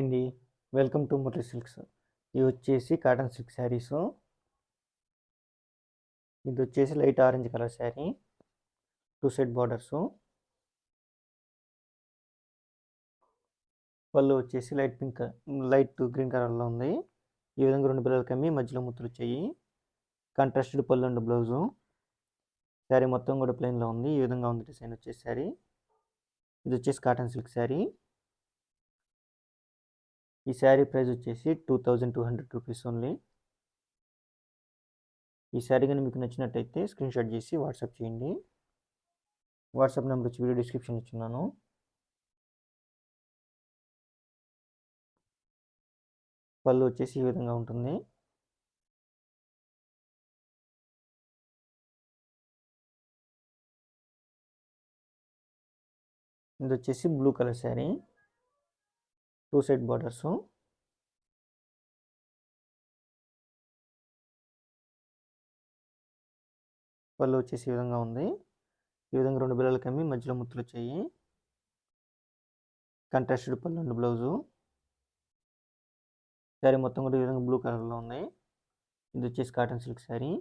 అండి. Welcome to Murali silks. ఇవి వచ్చేసి కాటన్ సిల్క్ శారీస్. ఇది వచ్చేసి light orange colour sari, 2 side borders. పళ్ళు వచ్చేసి లైట్ గ్రీన్ కలర్లో ఉంది. ఈ విధంగా 2 పిల్లలు కమ్మి మధ్యలో ముత్తులు వచ్చాయి. కాంట్రాస్టెడ్ పళ్ళు అండ్ బ్లౌజు. శారీ మొత్తం కూడా ప్లెయిన్లో ఉంది. ఈ విధంగా ఉంది డిజైన్ వచ్చేసి శారీ. ఇది వచ్చేసి కాటన్ సిల్క్ శారీ. ఈ శారీ ప్రైస్ వచ్చేసి 2200 రూపీస్ ఓన్లీ. ఈ శారీ కానీ మీకు నచ్చినట్టయితే స్క్రీన్ షాట్ చేసి వాట్సాప్ చేయండి. వాట్సాప్ నెంబర్ వచ్చి వీడియో డిస్క్రిప్షన్ ఇచ్చున్నాను. పళ్ళు వచ్చేసి ఈ విధంగా ఉంటుంది. ఇది వచ్చేసి blue colour sari, 2 side borders. పళ్ళు వచ్చేసి ఈ విధంగా ఉంది. ఈ విధంగా 2 బిల్లలు కమ్మి మధ్యలో ముత్తులు వచ్చాయి. కాంట్రాస్టెడ్ పళ్ళు అండ్ బ్లౌజు. శారీ మొత్తం కూడా ఈ విధంగా బ్లూ కలర్లో ఉంది. ఇది వచ్చేసి కాటన్ సిల్క్ శారీ.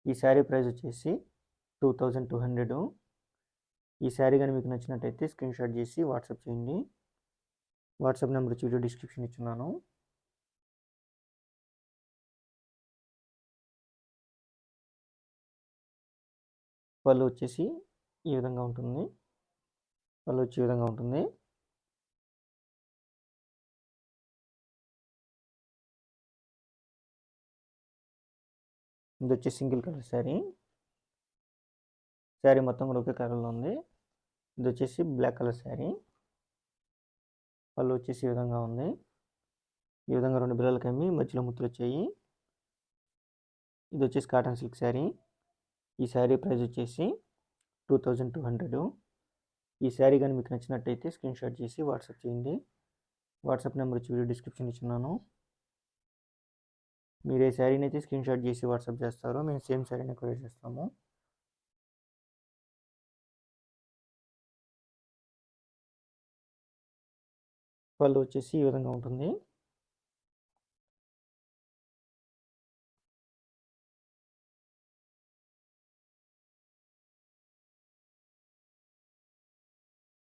ఈ శారీ ప్రైస్ వచ్చేసి 2200. ఈ శారీ కానీ మీకు నచ్చినట్టయితే స్క్రీన్ షాట్ చేసి వాట్సాప్ చేయండి. వాట్సాప్ నెంబర్ వచ్చి వీడియో డిస్క్రిప్షన్ ఇచ్చున్నాను. పళ్ళు వచ్చేసి ఈ విధంగా ఉంటుంది. పళ్ళు వచ్చి ఈ విధంగా ఉంటుంది. ఇది వచ్చి సింగిల్ కలర్ శారీ. శారీ మొత్తం కూడా ఒకే కలర్లో ఉంది. ఇది వచ్చేసి బ్లాక్ కలర్ శారీ. పళ్ళు వచ్చేసి ఈ విధంగా ఉంది. ఈ విధంగా 2 బిల్లలు కమ్మి మధ్యలో ముత్తులు వచ్చాయి. ఇది వచ్చేసి కాటన్ సిల్క్ శారీ. ఈ శారీ ప్రైస్ వచ్చేసి 2200. ఈ శారీ కానీ మీకు నచ్చినట్టయితే స్క్రీన్ షాట్ చేసి వాట్సాప్ చేయండి. వాట్సాప్ నెంబర్ వచ్చి వీడియో డిస్క్రిప్షన్ ఇచ్చున్నాను. మీరు ఏ శారీని అయితే స్క్రీన్ షాట్ చేసి వాట్సాప్ చేస్తారో మేము సేమ్ శారీని కొరియర్ చేస్తాము. పళ్ళు వచ్చేసి ఈ విధంగా ఉంటుంది.